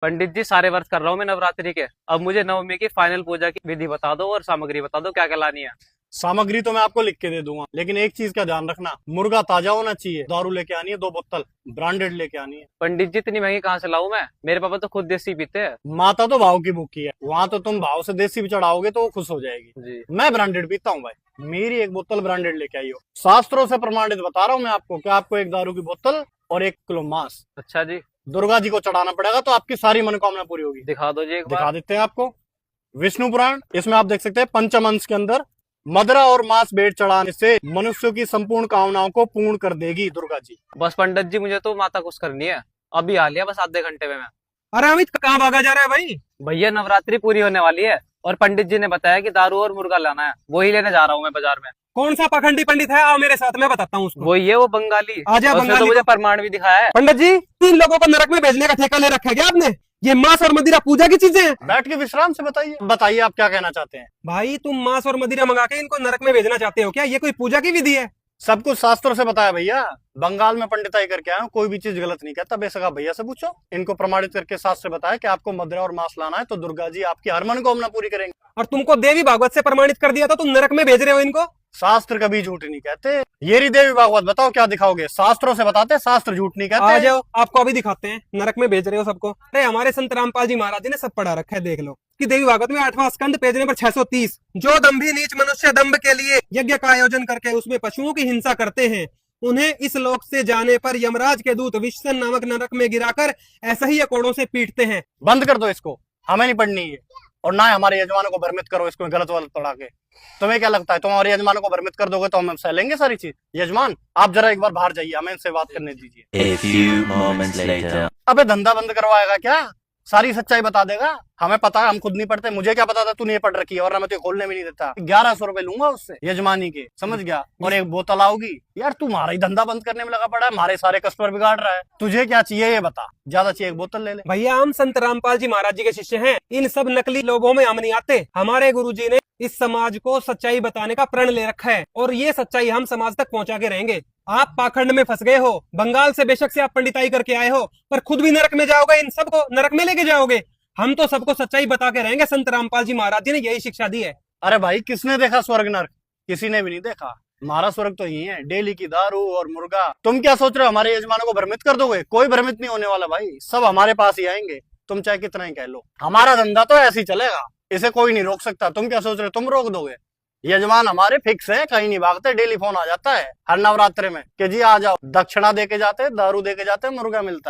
पंडित जी, सारे वर्ष कर रहा हूँ मैं नवरात्रि के। अब मुझे नवमी की फाइनल पूजा की विधि बता दो और सामग्री बता दो क्या क्या लानी है। सामग्री तो मैं आपको लिख के दे दूंगा, लेकिन एक चीज का ध्यान रखना, मुर्गा ताजा होना चाहिए, दारू लेके आनी है 2 बोतल ब्रांडेड लेके आनी है। पंडित जी, इतनी महंगी कहाँ से लाऊं मैं? मेरे पापा तो खुद देसी पीते हैं। माता तो भाव की भूखी है, वहां तो तुम भाव से देसी भी चढ़ाओगे तो वो खुश हो जाएगी। जी। मैं ब्रांडेड पीता हूँ भाई, मेरी 1 बोतल ब्रांडेड लेके आई हो। शास्त्रों से प्रमाणित बता रहा हूँ मैं आपको कि आपको 1 दारू की बोतल और 1 किलो मांस अच्छा जी। दुर्गा जी को चढ़ाना पड़ेगा, तो आपकी सारी मनोकामना पूरी होगी। दिखा दो जी एक दिखा बार। देते हैं आपको। विष्णु पुराण, इसमें आप देख सकते हैं पंचम अंश के अंदर मदरा और मांस भेंट चढ़ाने से मनुष्यों की संपूर्ण कामनाओं को पूर्ण कर देगी दुर्गा जी। बस पंडित जी, मुझे तो माता खुश करनी है। अभी आ लिया बस आधे घंटे में मैं। अरे अमित, कहाँ भागा जा रहा है भाई? भैया, नवरात्रि पूरी होने वाली है और पंडित जी ने बताया कि दारू और मुर्गा लाना है, वही लेने जा रहा हूँ मैं बाजार में। कौन सा पखंडी पंडित है? आओ मेरे साथ, मैं बताता हूँ उसको। वही है, वो बंगाली। आजा और उसने बंगाली तो मुझे को। प्रमाण भी दिखाया है। पंडित जी, 3 लोगों को नरक में भेजने का ठेका ले रखा है क्या आपने? ये मांस और मदिरा पूजा की चीजें हैं? बैठ के विश्राम से बताइए, बताइए आप क्या कहना चाहते हैं। भाई, तुम मांस और मदिरा मंगा के इनको नरक में भेजना चाहते हो क्या? ये कोई पूजा की विधि है? सब कुछ शास्त्रों से बताया भैया, बंगाल में पंडिताई करके आया हूँ, कोई भी चीज गलत नहीं कहता। बेशक आप भैया से पूछो, इनको प्रमाणित करके शास्त्र बताया कि आपको मदिरा और मांस लाना है तो दुर्गा जी आपकी हर मनोकामना पूरी करेंगे। और तुमको देवी भागवत से प्रमाणित कर दिया था, तुम नरक में भेज रहे हो इनको? शास्त्र कभी झूठ नहीं कहते। ये रही देवी भागवत, बताओ क्या दिखाओगे? शास्त्रों से बताते, शास्त्र झूठ नहीं आ कहते। जाओ, आपको अभी दिखाते हैं। नरक में भेज रहे हो सबको? अरे हमारे संत रामपाल जी महाराज जी ने सब पढ़ा रखा है, देख लो कि देवी भागवत में 8वां स्कंद पेज नंबर 630, जो दंभी नीच मनुष्य दंभ के लिए यज्ञ का आयोजन करके उसमें पशुओं की हिंसा करते हैं, उन्हें इस लोक से जाने पर यमराज के दूत विश्वन नामक नरक में गिराकर ऐसा ही अकोड़ों से पीटते हैं। बंद कर दो इसको, हमें नहीं पढ़नी है। और ना हमारे यजमानों को भ्रमित करो इसको गलत वलत पढ़ा के। तुम्हें क्या लगता है, तुम हमारे यजमानों को भ्रमित कर दोगे तो हम सह लेंगे सारी चीज? यजमान, आप जरा एक बार बाहर जाइए, हमें इनसे बात करने दीजिए। A few moments later. अबे धंधा बंद करवाएगा क्या? सारी सच्चाई बता देगा? हमें पता है, हम खुद नहीं पढ़ते। मुझे क्या पता था तूने ये पढ़ रखी है, और मैं तो खोलने भी नहीं देता। 1100 रुपए लूंगा उससे यजमानी के, समझ गया? और 1 बोतल आओगी। यार तू हमारा ही धंधा बंद करने में लगा पड़ा है, हमारे सारे कस्टमर बिगाड़ रहा है। तुझे क्या चाहिए ये बता, ज्यादा चाहिए 1 बोतल ले ले। भैया, हम संत रामपाल जी महाराज जी के शिष्य हैं, इन सब नकली लोगों में हम नहीं आते। हमारे गुरुजी ने इस समाज को सच्चाई बताने का प्रण ले रखा है और ये सच्चाई हम समाज तक पहुंचा के रहेंगे। आप पाखंड में फंस गए हो, बंगाल से बेशक से आप पंडिताई करके आए हो, पर खुद भी नरक में जाओगे, इन सबको नरक में लेके जाओगे। हम तो सबको सच्चाई बता के रहेंगे, संत रामपाल जी महाराज जी ने यही शिक्षा दी है। अरे भाई, किसने देखा स्वर्ग नर्क? किसी ने भी नहीं देखा। हमारा स्वर्ग तो यही है, डेली की दारू और मुर्गा। तुम क्या सोच रहे हो, हमारे यजमानों को भ्रमित कर दोगे? कोई भ्रमित नहीं होने वाला भाई, सब हमारे पास ही आएंगे। तुम चाहे कितना ही कह लो, हमारा धंधा तो ऐसे ही चलेगा, इसे कोई नहीं रोक सकता। तुम क्या सोच रहे हो, तुम रोक दोगे? यजमान हमारे फिक्स है, कहीं नहीं भागते। डेली फोन आ जाता है हर नवरात्रि में कि जी आ जाओ, दक्षिणा दे के जाते, दारू दे के जाते, मुर्गा मिलता है।